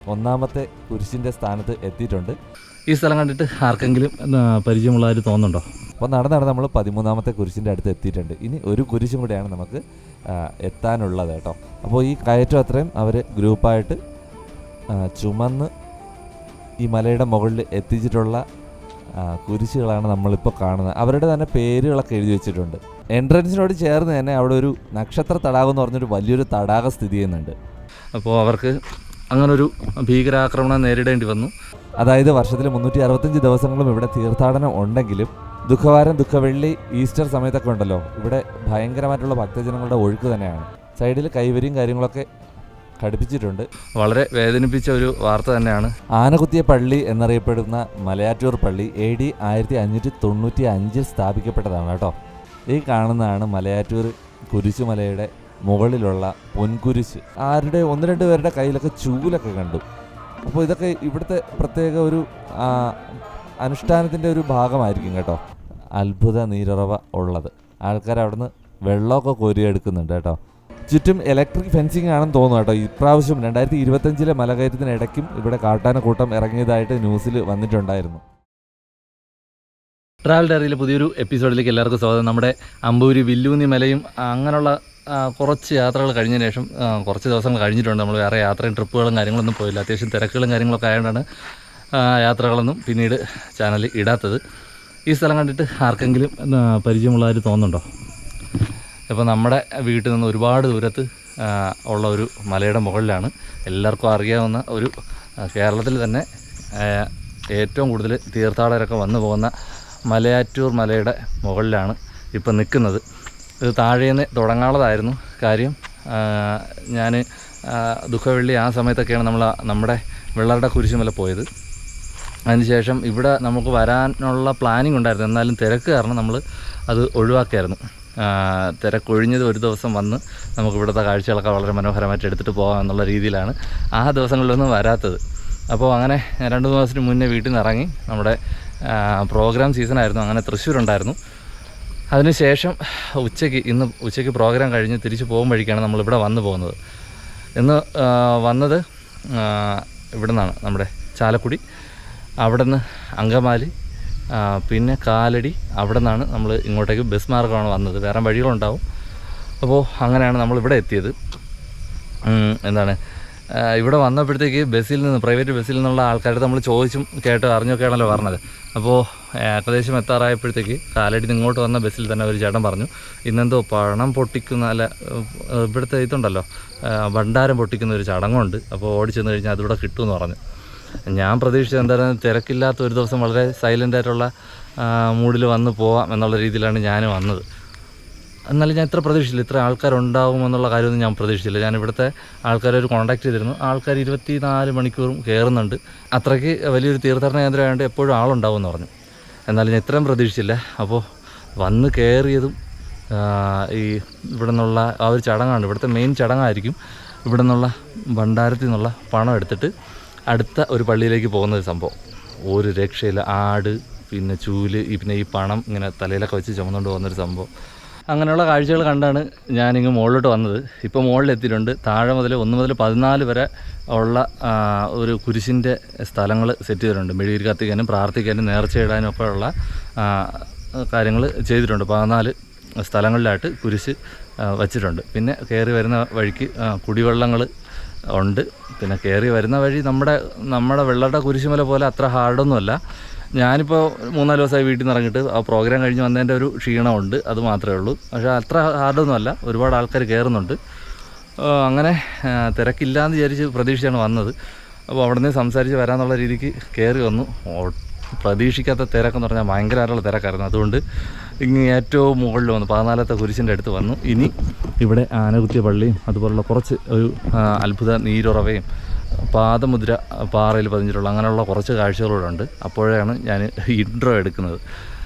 ഒന്നാമത്തെ കുരിശിൻ്റെ സ്ഥാനത്ത് എത്തിയിട്ടുണ്ട്. ഈ സ്ഥലം കണ്ടിട്ട് ആർക്കെങ്കിലും പരിചയമുള്ളവർ തോന്നുന്നുണ്ടോ? അപ്പോൾ നടന്ന് നമ്മൾ 13ാമത്തെ കുരിശിൻ്റെ അടുത്ത് എത്തിയിട്ടുണ്ട്. ഇനി ഒരു കുരിശും കൂടെയാണ് നമുക്ക് എത്താനുള്ളത് കേട്ടോ. അപ്പോൾ ഈ കയറ്റം അത്രയും അവർ ഗ്രൂപ്പായിട്ട് ചുമന്ന് ഈ മലയുടെ മുകളിൽ എത്തിച്ചിട്ടുള്ള കുരിശുകളാണ് നമ്മളിപ്പോൾ കാണുന്നത്. അവരുടെ തന്നെ പേരുകളൊക്കെ എഴുതി വെച്ചിട്ടുണ്ട്. എൻട്രൻസിനോട് ചേർന്ന് തന്നെ അവിടെ ഒരു നക്ഷത്ര തടാകം എന്ന് പറഞ്ഞൊരു വലിയൊരു തടാകം സ്ഥിതി ചെയ്യുന്നുണ്ട്. അപ്പോൾ അവർക്ക് അങ്ങനൊരു ഭീകരാക്രമണം നേരിടേണ്ടി വന്നു. അതായത് വർഷത്തിൽ 365 ദിവസങ്ങളും ഇവിടെ തീർത്ഥാടനം ഉണ്ടെങ്കിലും ദുഃഖവാരം, ദുഃഖവെള്ളി, ഈസ്റ്റർ സമയത്തൊക്കെ ഉണ്ടല്ലോ, ഇവിടെ ഭയങ്കരമായിട്ടുള്ള ഭക്തജനങ്ങളുടെ ഒഴുക്ക് തന്നെയാണ്. സൈഡിൽ കൈവരിയും കാര്യങ്ങളൊക്കെ ഘടിപ്പിച്ചിട്ടുണ്ട്. വളരെ വേദനിപ്പിച്ച ഒരു വാർത്ത തന്നെയാണ്. ആനകുത്തിയ പള്ളി എന്നറിയപ്പെടുന്ന മലയാറ്റൂർ പള്ളി AD 1595 സ്ഥാപിക്കപ്പെട്ടതാണ് കേട്ടോ. ഈ കാണുന്നതാണ് മലയാറ്റൂർ കുരിശുമലയുടെ മുകളിലുള്ള പൊൻകുരിശ്. ആരുടെ 1-2 പേരുടെ കയ്യിലൊക്കെ ചൂലൊക്കെ കണ്ടു. അപ്പോൾ ഇതൊക്കെ ഇവിടുത്തെ പ്രത്യേക ഒരു അനുഷ്ഠാനത്തിൻ്റെ ഒരു ഭാഗമായിരിക്കും കേട്ടോ. അത്ഭുത നീരുറവ ഉള്ളത്. ആൾക്കാർ അവിടുന്ന് വെള്ളമൊക്കെ കോരിയെടുക്കുന്നുണ്ട് കേട്ടോ. ചുറ്റും ഇലക്ട്രിക് ഫെൻസിങ് ആണെന്ന് തോന്നുന്നു കേട്ടോ. ഇപ്രാവശ്യം 2025 മലകയറ്റത്തിനിടയ്ക്കും ഇവിടെ കാട്ടാനക്കൂട്ടം ഇറങ്ങിയതായിട്ട് ന്യൂസിൽ വന്നിട്ടുണ്ടായിരുന്നു. ട്രാവൽ ഡയറിയിലെ പുതിയൊരു എപ്പിസോഡിലേക്ക് എല്ലാവർക്കും സ്വാഗതം. നമ്മുടെ അമ്പൂരി, വില്ലൂന്നി മലയും അങ്ങനെയുള്ള കുറച്ച് യാത്രകൾ കഴിഞ്ഞതിന് ശേഷം കുറച്ച് ദിവസങ്ങൾ കഴിഞ്ഞിട്ടുണ്ട്. നമ്മൾ വേറെ യാത്രയും ട്രിപ്പുകളും കാര്യങ്ങളൊന്നും പോയില്ല. അത്യാവശ്യം തിരക്കുകളും കാര്യങ്ങളൊക്കെ ആയതുകൊണ്ടാണ് യാത്രകളൊന്നും പിന്നീട് ചാനലിൽ ഇടാത്തത്. ഈ സ്ഥലം കണ്ടിട്ട് ആർക്കെങ്കിലും പരിചയമുള്ളവർ തോന്നുന്നുണ്ടോ? ഇപ്പോൾ നമ്മുടെ വീട്ടിൽ നിന്ന് ഒരുപാട് ദൂരത്ത് ഉള്ള ഒരു മലയുടെ മുകളിലാണ്. എല്ലാവർക്കും അറിയാവുന്ന ഒരു കേരളത്തിൽ തന്നെ ഏറ്റവും കൂടുതൽ തീർത്ഥാടകരൊക്കെ വന്നു പോകുന്ന മലയാറ്റൂർ മലയുടെ മുകളിലാണ് ഇപ്പം നിൽക്കുന്നത്. ഇത് താഴേന്ന് തുടങ്ങാനുള്ളതായിരുന്നു. കാര്യം ഞാൻ ദുഃഖവെള്ളി ആ സമയത്തൊക്കെയാണ് നമ്മുടെ വെള്ളറുടെ കുരിശുമല പോയത്. അതിനുശേഷം ഇവിടെ നമുക്ക് വരാനുള്ള പ്ലാനിങ് ഉണ്ടായിരുന്നു. എന്നാലും തിരക്ക് കാരണം നമ്മൾ അത് ഒഴിവാക്കിയായിരുന്നു. തിരക്കൊഴിഞ്ഞത് ഒരു ദിവസം വന്ന് നമുക്ക് ഇവിടുത്തെ കാഴ്ചകളൊക്കെ വളരെ മനോഹരമായിട്ട് എടുത്തിട്ട് പോകാം എന്നുള്ള രീതിയിലാണ് ആ ദിവസങ്ങളിലൊന്നും വരാത്തത്. അപ്പോൾ അങ്ങനെ 2-3 ദിവസത്തിന് മുന്നേ വീട്ടിൽ നിന്ന് ഇറങ്ങി. നമ്മുടെ പ്രോഗ്രാം സീസണായിരുന്നു. അങ്ങനെ തൃശ്ശൂരുണ്ടായിരുന്നു. അതിനുശേഷം ഇന്ന് ഉച്ചയ്ക്ക് പ്രോഗ്രാം കഴിഞ്ഞ് തിരിച്ച് പോകും വഴിക്കാണ് നമ്മളിവിടെ വന്നു പോകുന്നത്. ഇന്ന് വന്നത് ഇവിടെ നിന്നാണ്, നമ്മുടെ ചാലക്കുടി, അവിടെ നിന്ന് അങ്കമാലി, പിന്നെ കാലടി, അവിടെ നിന്നാണ് നമ്മൾ ഇങ്ങോട്ടേക്ക് ബസ് മാർഗമാണ് വന്നത്. വേറെ വഴികളുണ്ടാവും. അപ്പോൾ അങ്ങനെയാണ് നമ്മളിവിടെ എത്തിയത്. ഇവിടെ വന്നപ്പോഴത്തേക്ക് പ്രൈവറ്റ് ബസ്സിൽ നിന്നുള്ള ആൾക്കാരുടെ നമ്മൾ ചോദിച്ചും അറിഞ്ഞൊക്കെയാണല്ലോ പറഞ്ഞത്. അപ്പോൾ ഏകദേശം എത്താറായപ്പോഴത്തേക്ക് കാലടി ഇങ്ങോട്ട് വന്ന ബസ്സിൽ തന്നെ ഒരു ചേട്ടൻ പറഞ്ഞു, ഇന്നെന്തോ പണം പൊട്ടിക്കുന്ന, അല്ല ഇവിടുത്തെ ഇതുണ്ടല്ലോ, ഭണ്ഡാരം പൊട്ടിക്കുന്ന ഒരു ചടങ്ങുണ്ട്, അപ്പോൾ ഓടിച്ചെന്ന് കഴിഞ്ഞാൽ അതിവിടെ കിട്ടുമെന്ന് പറഞ്ഞു. ഞാൻ പ്രതീക്ഷിച്ചത് എന്തായാലും തിരക്കില്ലാത്ത ഒരു ദിവസം വളരെ സൈലൻ്റായിട്ടുള്ള മൂഡിൽ വന്ന് പോവാം എന്നുള്ള രീതിയിലാണ് ഞാൻ വന്നത്. എന്നാലും ഞാൻ ഇത്ര പ്രതീക്ഷിച്ചില്ല, ഇത്ര ആൾക്കാരുണ്ടാകുമെന്നുള്ള കാര്യമൊന്നും ഞാൻ പ്രതീക്ഷിച്ചില്ല. ഞാൻ ഇവിടുത്തെ ആൾക്കാരൊരു കോൺടാക്ട് ചെയ്തിരുന്നു. ആൾക്കാർ 24 മണിക്കൂറും കയറുന്നുണ്ട്. അത്രയ്ക്ക് വലിയൊരു തീർത്ഥാടന കേന്ദ്രമായതുകൊണ്ട് എപ്പോഴും ആളുണ്ടാവുമെന്ന് പറഞ്ഞു. എന്നാലും ഞാൻ ഇത്രയും പ്രതീക്ഷിച്ചില്ല. അപ്പോൾ വന്ന് കയറിയതും ഇവിടെ നിന്നുള്ള ആ ഒരു ചടങ്ങാണ്, ഇവിടുത്തെ മെയിൻ ചടങ്ങായിരിക്കും. ഇവിടെ നിന്നുള്ള ഭണ്ഡാരത്തിൽ നിന്നുള്ള പണം എടുത്തിട്ട് അടുത്ത ഒരു പള്ളിയിലേക്ക് പോകുന്നൊരു സംഭവം. ഒരു രക്ഷയില്ല. ആട്, പിന്നെ ചൂല്, പിന്നെ ഈ പണം ഇങ്ങനെ തലയിലൊക്കെ വെച്ച് ചുമന്നുകൊണ്ട് പോകുന്നൊരു സംഭവം. അങ്ങനെയുള്ള കാഴ്ചകൾ കണ്ടാണ് ഞാനിങ്ങ് മുകളിലോട്ട് വന്നത്. ഇപ്പോൾ മുകളിലെത്തിയിട്ടുണ്ട്. താഴെ മുതൽ 1 മുതൽ 14 വരെ ഉള്ള ഒരു കുരിശിൻ്റെ സ്ഥലങ്ങൾ സെറ്റ് ചെയ്തിട്ടുണ്ട്. മെഴുകുതിരി കത്തിക്കാനും പ്രാർത്ഥിക്കാനും നേർച്ചയിടാനും ഒക്കെ ഉള്ള കാര്യങ്ങൾ ചെയ്തിട്ടുണ്ട്. 14 സ്ഥലങ്ങളിലായിട്ട് കുരിശ് വച്ചിട്ടുണ്ട്. പിന്നെ കയറി വരുന്ന വഴിക്ക് കുടിവെള്ളങ്ങൾ ഉണ്ട്. പിന്നെ കയറി വരുന്ന വഴി നമ്മുടെ വെള്ളറുടെ കുരിശുമല പോലെ അത്ര ഹാർഡൊന്നുമല്ല. ഞാനിപ്പോൾ 3-4 ദിവസമായി വീട്ടിൽ നിന്ന് ഇറങ്ങിയിട്ട് ആ പ്രോഗ്രാം കഴിഞ്ഞ് വന്നതിൻ്റെ ഒരു ക്ഷീണമുണ്ട്, അത് മാത്രമേ ഉള്ളൂ. പക്ഷേ അത്ര ഹാർഡൊന്നുമല്ല. ഒരുപാട് ആൾക്കാർ കയറുന്നുണ്ട്. അങ്ങനെ തിരക്കില്ലാന്ന് വിചാരിച്ച് പ്രതീക്ഷിച്ചാണ് വന്നത്. അപ്പോൾ അവിടെ നിന്ന് സംസാരിച്ച് വരാമെന്നുള്ള രീതിക്ക് കയറി വന്നു. പ്രതീക്ഷിക്കാത്ത തിരക്കെന്ന് പറഞ്ഞാൽ ഭയങ്കരമായിട്ടുള്ള തിരക്കായിരുന്നു. അതുകൊണ്ട് ഇങ്ങനെ ഏറ്റവും മുകളിൽ വന്നു, 14ാമത്തെ കുരിശിൻ്റെ അടുത്ത് വന്നു. ഇനി ഇവിടെ ആനകുത്തിയ പള്ളിയും അതുപോലുള്ള കുറച്ച് ഒരു അത്ഭുത നീരുറവയും പാദമുദ്ര പാറയിൽ പതിഞ്ഞിട്ടുള്ള അങ്ങനെയുള്ള കുറച്ച് കാഴ്ചകളോടുണ്ട്. അപ്പോഴാണ് ഞാൻ ഇൻട്രോ എടുക്കുന്നത്.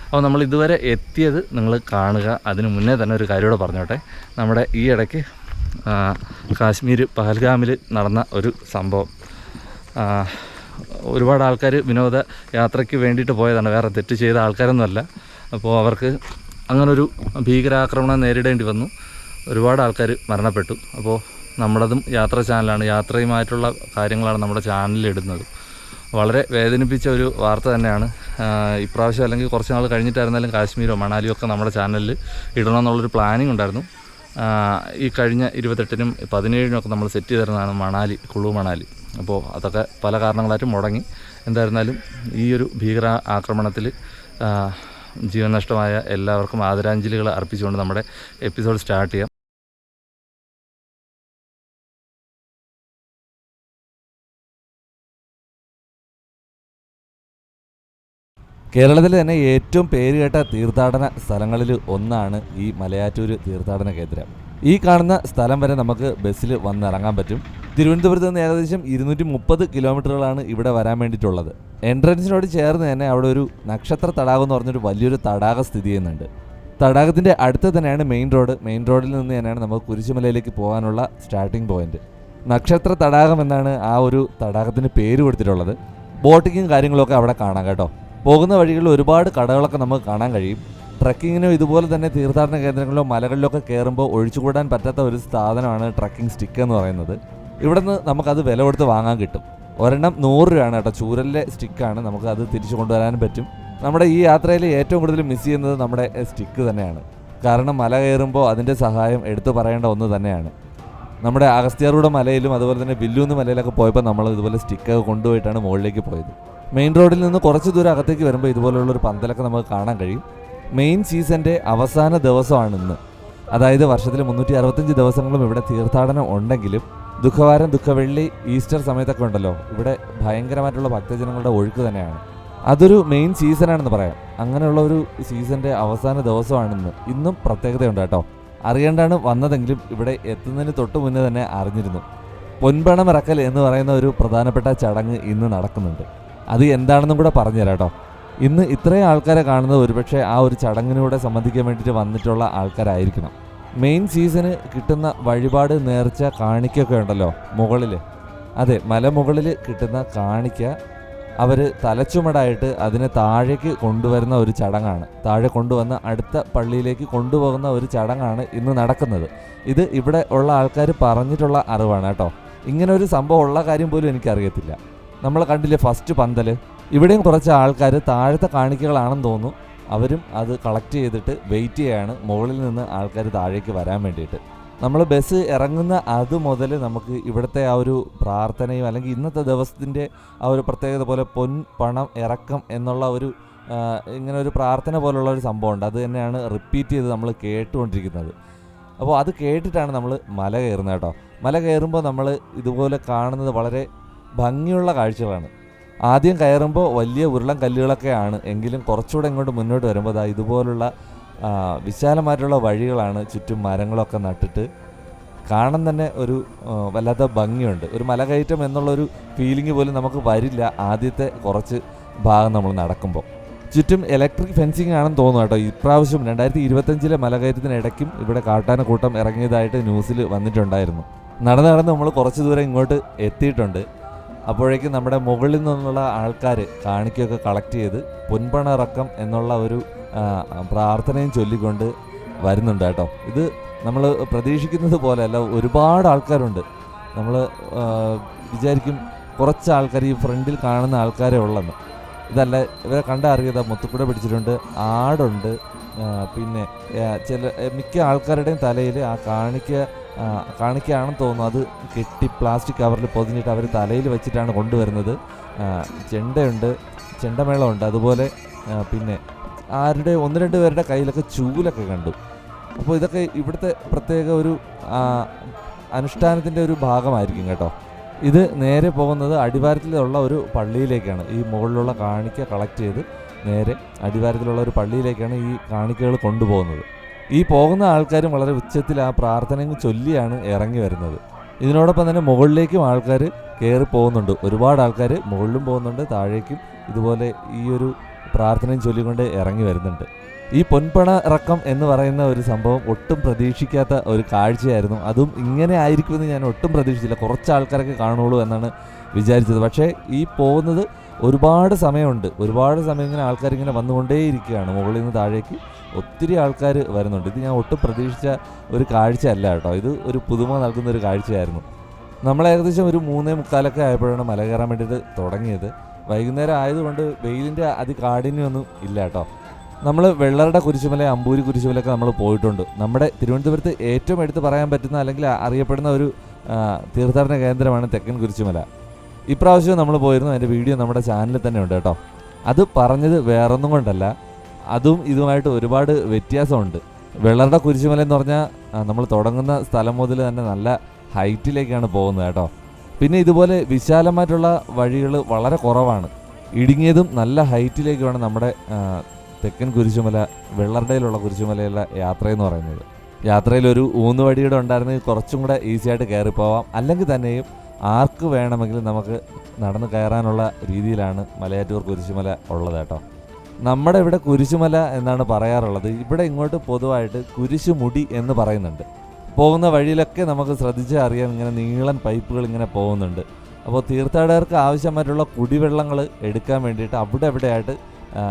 അപ്പോൾ നമ്മൾ ഇതുവരെ എത്തിയത് നിങ്ങൾ കാണുക. അതിന് മുന്നേ തന്നെ ഒരു കാര്യമൂടെ പറഞ്ഞോട്ടെ. നമ്മുടെ ഈ ഇടയ്ക്ക് കാശ്മീർ പഹൽഗാമിൽ നടന്ന ഒരു സംഭവം. ഒരുപാട് ആൾക്കാർ വിനോദ യാത്രയ്ക്ക് വേണ്ടിയിട്ട് പോയതാണ്, വേറെ തെറ്റ് ചെയ്ത ആൾക്കാരൊന്നുമല്ല. അപ്പോൾ അവർക്ക് അങ്ങനൊരു ഭീകരാക്രമണം നേരിടേണ്ടി വന്നു. ഒരുപാട് ആൾക്കാർ മരണപ്പെട്ടു. അപ്പോൾ നമ്മുടേതും യാത്രാ ചാനലാണ്, യാത്രയുമായിട്ടുള്ള കാര്യങ്ങളാണ് നമ്മുടെ ചാനലിൽ ഇടുന്നത്. വളരെ വേദനിപ്പിച്ച ഒരു വാർത്ത തന്നെയാണ്. ഇപ്രാവശ്യം അല്ലെങ്കിൽ കുറച്ച് നാൾ കഴിഞ്ഞിട്ടായിരുന്നാലും കാശ്മീരോ മണാലിയോ ഒക്കെ നമ്മുടെ ചാനലിൽ ഇടണമെന്നുള്ളൊരു പ്ലാനിങ് ഉണ്ടായിരുന്നു. ഈ കഴിഞ്ഞ 28-നും 17-നും ഒക്കെ നമ്മൾ സെറ്റ് ചെയ്തിരുന്നതാണ് മണാലി, കുളു മണാലി. അപ്പോൾ അതൊക്കെ പല കാരണങ്ങളായിട്ടും മുടങ്ങി. എന്തായിരുന്നാലും ഈ ഒരു ഭീകര ആക്രമണത്തിൽ ജീവൻ നഷ്ടമായ എല്ലാവർക്കും ആദരാഞ്ജലികൾ അർപ്പിച്ചുകൊണ്ട് നമ്മുടെ എപ്പിസോഡ് സ്റ്റാർട്ട് ചെയ്യാം. കേരളത്തിലെ തന്നെ ഏറ്റവും പേരുകേട്ട തീർത്ഥാടന സ്ഥലങ്ങളിൽ ഒന്നാണ് ഈ മലയാറ്റൂർ തീർത്ഥാടന കേന്ദ്രം. ഈ കാണുന്ന സ്ഥലം വരെ നമുക്ക് ബസ്സിൽ വന്നിറങ്ങാൻ പറ്റും. തിരുവനന്തപുരത്ത് നിന്ന് ഏകദേശം 230 കിലോമീറ്ററുകളാണ് ഇവിടെ വരാൻ വേണ്ടിയിട്ടുള്ളത്. എൻട്രൻസിനോട് ചേർന്ന് തന്നെ അവിടെ ഒരു നക്ഷത്ര തടാകം എന്ന് പറഞ്ഞൊരു വലിയൊരു തടാകം സ്ഥിതി ചെയ്യുന്നുണ്ട്. തടാകത്തിൻ്റെ അടുത്ത് തന്നെയാണ് മെയിൻ റോഡ്. മെയിൻ റോഡിൽ നിന്ന് തന്നെയാണ് നമുക്ക് കുരിശുമലയിലേക്ക് പോകാനുള്ള സ്റ്റാർട്ടിംഗ് പോയിന്റ്. നക്ഷത്ര തടാകം എന്നാണ് ആ ഒരു തടാകത്തിന് പേര് കൊടുത്തിട്ടുള്ളത്. ബോട്ടിങ്ങും കാര്യങ്ങളൊക്കെ അവിടെ കാണാം കേട്ടോ. പോകുന്ന വഴികളിൽ ഒരുപാട് കടകളൊക്കെ നമുക്ക് കാണാൻ കഴിയും. ട്രക്കിങ്ങിനോ ഇതുപോലെ തന്നെ തീർത്ഥാടന കേന്ദ്രങ്ങളിലോ മലകളിലൊക്കെ കയറുമ്പോൾ ഒഴിച്ചുകൂടാൻ പറ്റാത്ത ഒരു സാധനമാണ് ട്രക്കിംഗ് സ്റ്റിക്ക് എന്ന് പറയുന്നത്. ഇവിടെ നിന്ന് നമുക്കത് വില കൊടുത്ത് വാങ്ങാൻ കിട്ടും. ഒരെണ്ണം 100 രൂപയാണ് കേട്ടോ. ചൂരലിലെ സ്റ്റിക്കാണ്. നമുക്ക് അത് തിരിച്ചു കൊണ്ടുവരാനും പറ്റും. നമ്മുടെ ഈ യാത്രയിൽ ഏറ്റവും കൂടുതൽ മിസ് ചെയ്യുന്നത് നമ്മുടെ സ്റ്റിക്ക് തന്നെയാണ്. കാരണം മല കയറുമ്പോൾ അതിൻ്റെ സഹായം എടുത്തു പറയേണ്ട ഒന്ന് തന്നെയാണ്. നമ്മുടെ അഗസ്ത്യാർകൂട മലയിലും അതുപോലെ തന്നെ വില്ലൂന്ന് മലയിലൊക്കെ പോയപ്പോൾ നമ്മൾ ഇതുപോലെ സ്റ്റിക്ക് കൊണ്ടുപോയിട്ടാണ് മുകളിലേക്ക് പോയത്. മെയിൻ റോഡിൽ നിന്ന് കുറച്ച് ദൂരം അകത്തേക്ക് വരുമ്പോൾ ഇതുപോലുള്ളൊരു പന്തലൊക്കെ നമുക്ക് കാണാൻ കഴിയും. മെയിൻ സീസണിൻ്റെ അവസാന ദിവസമാണ് ഇന്ന്. അതായത് വർഷത്തിൽ 365 ദിവസങ്ങളും ഇവിടെ തീർത്ഥാടനം ഉണ്ടെങ്കിലും ദുഃഖവാരം, ദുഃഖവെള്ളി, ഈസ്റ്റർ സമയത്തൊക്കെ ഉണ്ടല്ലോ, ഇവിടെ ഭയങ്കരമായിട്ടുള്ള ഭക്തജനങ്ങളുടെ ഒഴുക്ക് തന്നെയാണ്. അതൊരു മെയിൻ സീസണാണെന്ന് പറയാം. അങ്ങനെയുള്ള ഒരു സീസണിൻ്റെ അവസാന ദിവസമാണിന്ന്. ഇന്നും പ്രത്യേകതയുണ്ട് കേട്ടോ. അറിയേണ്ടാണ് വന്നതെങ്കിലും ഇവിടെ എത്തുന്നതിന് തൊട്ട് മുന്നേ തന്നെ അറിഞ്ഞിരുന്നു. പൊൻപണമിറക്കൽ എന്ന് പറയുന്ന ഒരു പ്രധാനപ്പെട്ട ചടങ്ങ് ഇന്ന് നടക്കുന്നുണ്ട്. അത് എന്താണെന്നും കൂടെ പറഞ്ഞുതരാം കേട്ടോ. ഇന്ന് ഇത്രയും ആൾക്കാരെ കാണുന്നത് ഒരുപക്ഷെ ആ ഒരു ചടങ്ങിനൂടെ സംബന്ധിക്കാൻ വേണ്ടിയിട്ട് വന്നിട്ടുള്ള ആൾക്കാരായിരിക്കണം. മെയിൻ സീസണ് കിട്ടുന്ന വഴിപാട്, നേർച്ച, കാണിക്കൊക്കെ ഉണ്ടല്ലോ മുകളിൽ. അതെ, മലമുകളിൽ കിട്ടുന്ന കാണിക്ക അവർ തലച്ചുമടായിട്ട് അതിനെ താഴേക്ക് കൊണ്ടുവരുന്ന ഒരു ചടങ്ങാണ്. താഴെ കൊണ്ടുവന്ന് അടുത്ത പള്ളിയിലേക്ക് കൊണ്ടുപോകുന്ന ഒരു ചടങ്ങാണ് ഇന്ന് നടക്കുന്നത്. ഇത് ഇവിടെ ഉള്ള ആൾക്കാർ പറഞ്ഞിട്ടുള്ള അറിവാണ് കേട്ടോ. ഇങ്ങനെ ഒരു സംഭവം ഉള്ള കാര്യം പോലും എനിക്കറിയത്തില്ല. നമ്മൾ കണ്ടില്ലേ ഫസ്റ്റ് പന്തൽ, ഇവിടെയും കുറച്ച് ആൾക്കാർ താഴത്തെ കാണിക്കകളാണെന്ന് തോന്നുന്നു. അവരും അത് കളക്ട് ചെയ്തിട്ട് വെയിറ്റ് ചെയ്യാണ് മുകളിൽ നിന്ന് ആൾക്കാർ താഴേക്ക് വരാൻ വേണ്ടിയിട്ട്. നമ്മൾ ബസ് ഇറങ്ങുന്ന അത് മുതൽ നമുക്ക് ഇവിടുത്തെ ആ ഒരു പ്രാർത്ഥനയും അല്ലെങ്കിൽ ഇന്നത്തെ ദിവസത്തിൻ്റെ ആ ഒരു പ്രത്യേകത പോലെ പണം ഇറക്കം എന്നുള്ള ഒരു ഇങ്ങനെ ഒരു പ്രാർത്ഥന പോലുള്ള ഒരു സംഭവമുണ്ട്. അത് തന്നെയാണ് റിപ്പീറ്റ് ചെയ്ത് നമ്മൾ കേട്ടുകൊണ്ടിരിക്കുന്നത്. അപ്പോൾ അത് കേട്ടിട്ടാണ് നമ്മൾ മല കയറുന്നത് കേട്ടോ. മല കയറുമ്പോൾ നമ്മൾ ഇതുപോലെ കാണുന്നത് വളരെ ഭംഗിയുള്ള കാഴ്ചകളാണ്. ആദ്യം കയറുമ്പോൾ വലിയ ഉരുളൻ കല്ലുകളൊക്കെയാണ്. എങ്കിലും കുറച്ചുകൂടെ ഇങ്ങോട്ട് മുന്നോട്ട് വരുമ്പോൾ ഇതുപോലുള്ള വിശാലമായിട്ടുള്ള വഴികളാണ്. ചുറ്റും മരങ്ങളൊക്കെ നട്ടിട്ട് കാണാൻ തന്നെ ഒരു വല്ലാത്ത ഭംഗിയുണ്ട്. ഒരു മലകയറ്റം എന്നുള്ളൊരു ഫീലിംഗ് പോലും നമുക്ക് വരില്ല ആദ്യത്തെ കുറച്ച് ഭാഗം നമ്മൾ നടക്കുമ്പോൾ. ചുറ്റും ഇലക്ട്രിക് ഫെൻസിങ് ആണെന്ന് തോന്നുന്നു കേട്ടോ. ഇപ്രാവശ്യം 2025 മലകയറ്റത്തിനിടയ്ക്കും ഇവിടെ കാട്ടാനക്കൂട്ടം ഇറങ്ങിയതായിട്ട് ന്യൂസിൽ വന്നിട്ടുണ്ടായിരുന്നു. നടന്ന് നമ്മൾ കുറച്ച് ദൂരം ഇങ്ങോട്ട് എത്തിയിട്ടുണ്ട്. അപ്പോഴേക്കും നമ്മുടെ മുകളിൽ നിന്നുള്ള ആൾക്കാർ കാണിക്കൊക്കെ കളക്ട് ചെയ്ത് പൊൻപണിറക്കം എന്നുള്ള ഒരു പ്രാർത്ഥനയും ചൊല്ലിക്കൊണ്ട് വരുന്നുണ്ട് കേട്ടോ. ഇത് നമ്മൾ പ്രതീക്ഷിക്കുന്നത് പോലെയല്ല, ഒരുപാട് ആൾക്കാരുണ്ട്. നമ്മൾ വിചാരിക്കും കുറച്ച് ആൾക്കാർ, ഈ ഫ്രണ്ടിൽ കാണുന്ന ആൾക്കാരെ ഉള്ളെന്ന്. ഇതല്ല, ഇവരെ കണ്ടറിയാതെ മുത്തുക്കുട പിടിച്ചിട്ടുണ്ട്, ആടുണ്ട്. പിന്നെ മിക്ക ആൾക്കാരുടെയും തലയിൽ ആ കാണിക്കുകയാണെന്ന് തോന്നുന്നു. അത് കെട്ടി പ്ലാസ്റ്റിക് കവറിൽ പൊതിഞ്ഞിട്ട് അവർ തലയിൽ വെച്ചിട്ടാണ് കൊണ്ടുവരുന്നത്. ചെണ്ടയുണ്ട്, ചെണ്ടമേളമുണ്ട്. അതുപോലെ പിന്നെ ആരുടെ 1-2 പേരുടെ കയ്യിലൊക്കെ ചൂലൊക്കെ കണ്ടു. അപ്പോൾ ഇതൊക്കെ ഇവിടുത്തെ പ്രത്യേക ഒരു അനുഷ്ഠാനത്തിൻ്റെ ഒരു ഭാഗമായിരിക്കും കേട്ടോ. ഇത് നേരെ പോകുന്നത് അടിവാരത്തിലുള്ള ഒരു പള്ളിയിലേക്കാണ്. ഈ മുകളിലുള്ള കാണിക്ക കളക്ട് ചെയ്ത് നേരെ അടിവാരത്തിലുള്ള ഒരു പള്ളിയിലേക്കാണ് ഈ കാണിക്കകൾ കൊണ്ടുപോകുന്നത്. ഈ പോകുന്ന ആൾക്കാരും വളരെ ഉച്ചത്തിൽ ആ പ്രാർത്ഥനയും ചൊല്ലിയാണ് ഇറങ്ങി വരുന്നത്. ഇതിനോടൊപ്പം തന്നെ മുകളിലേക്കും ആൾക്കാർ കയറി പോകുന്നുണ്ട്. ഒരുപാട് ആൾക്കാർ മുകളിലും പോകുന്നുണ്ട്, താഴേക്കും ഇതുപോലെ ഈ ഒരു പ്രാർത്ഥനയും ചൊല്ലിക്കൊണ്ട് ഇറങ്ങി വരുന്നുണ്ട്. ഈ പൊൻപണ ഇറക്കം എന്ന് പറയുന്ന ഒരു സംഭവം ഒട്ടും പ്രതീക്ഷിക്കാത്ത ഒരു കാഴ്ചയായിരുന്നു. അതും ഇങ്ങനെ ആയിരിക്കുമെന്ന് ഞാൻ ഒട്ടും പ്രതീക്ഷിച്ചില്ല. കുറച്ച് ആൾക്കാരൊക്കെ കാണുള്ളൂ എന്നാണ് വിചാരിച്ചത്. പക്ഷേ ഈ പോകുന്നത് ഒരുപാട് സമയമുണ്ട്. ഒരുപാട് സമയം ഇങ്ങനെ ആൾക്കാരിങ്ങനെ വന്നുകൊണ്ടേയിരിക്കുകയാണ്. മുകളിൽ നിന്ന് താഴേക്ക് ഒത്തിരി ആൾക്കാർ വരുന്നുണ്ട്. ഇത് ഞാൻ ഒട്ടും പ്രതീക്ഷിച്ച ഒരു കാഴ്ചയല്ല കേട്ടോ. ഇത് ഒരു പുതുമ നൽകുന്ന ഒരു കാഴ്ചയായിരുന്നു. നമ്മൾ ഏകദേശം ഒരു 3:45 ആയപ്പോഴാണ് മല കയറാൻ വേണ്ടിയിട്ട് തുടങ്ങിയത്. വൈകുന്നേരം ആയതുകൊണ്ട് വെയിലിൻ്റെ അതികാഠിന്യമൊന്നും ഇല്ല കേട്ടോ. നമ്മൾ വെള്ളറുടെ കുരിശുമല, അമ്പൂരി കുരിശുമലയൊക്കെ നമ്മൾ പോയിട്ടുണ്ട്. നമ്മുടെ തിരുവനന്തപുരത്ത് ഏറ്റവും എടുത്ത് പറയാൻ പറ്റുന്ന അല്ലെങ്കിൽ അറിയപ്പെടുന്ന ഒരു തീർത്ഥാടന കേന്ദ്രമാണ് തെക്കൻ കുരിശുമല. ഇപ്രാവശ്യം നമ്മൾ പോയിരുന്നു. അതിൻ്റെ വീഡിയോ നമ്മുടെ ചാനലിൽ തന്നെ ഉണ്ട് കേട്ടോ. അത് പറഞ്ഞത് വേറൊന്നും കൊണ്ടല്ല, അതും ഇതുമായിട്ട് ഒരുപാട് വ്യത്യാസമുണ്ട്. വെള്ളറുടെ കുരിശുമല എന്ന് പറഞ്ഞാൽ നമ്മൾ തുടങ്ങുന്ന സ്ഥലം മുതൽ തന്നെ നല്ല ഹൈറ്റിലേക്കാണ് പോകുന്നത് കേട്ടോ. പിന്നെ ഇതുപോലെ വിശാലമായിട്ടുള്ള വഴികൾ വളരെ കുറവാണ്. ഇടുങ്ങിയതും നല്ല ഹൈറ്റിലേക്കുമാണ് നമ്മുടെ തെക്കൻ കുരിശുമല, വെള്ളറുടയിലുള്ള കുരിശുമലയുള്ള യാത്രയെന്ന് പറയുന്നത്. യാത്രയിലൊരു ഊന്നുവടിയുടെ ഉണ്ടായിരുന്നെങ്കിൽ കുറച്ചും കൂടെ ഈസി ആയിട്ട് കയറിപ്പോവാം. അല്ലെങ്കിൽ തന്നെയും ആർക്ക് വേണമെങ്കിലും നമുക്ക് നടന്ന് കയറാനുള്ള രീതിയിലാണ് മലയാറ്റൂർ കുരിശുമല ഉള്ളത് കേട്ടോ. നമ്മുടെ ഇവിടെ കുരിശുമല എന്നാണ് പറയാറുള്ളത്. ഇവിടെ ഇങ്ങോട്ട് പൊതുവായിട്ട് കുരിശുമുടി എന്ന് പറയുന്നുണ്ട്. പോകുന്ന വഴിയിലൊക്കെ നമുക്ക് ശ്രദ്ധിച്ച് അറിയാൻ ഇങ്ങനെ നീളൻ പൈപ്പുകൾ ഇങ്ങനെ പോകുന്നുണ്ട്. അപ്പോൾ തീർത്ഥാടകർക്ക് ആവശ്യമായിട്ടുള്ള കുടിവെള്ളങ്ങൾ എടുക്കാൻ വേണ്ടിയിട്ട് അവിടെ എവിടെയായിട്ട്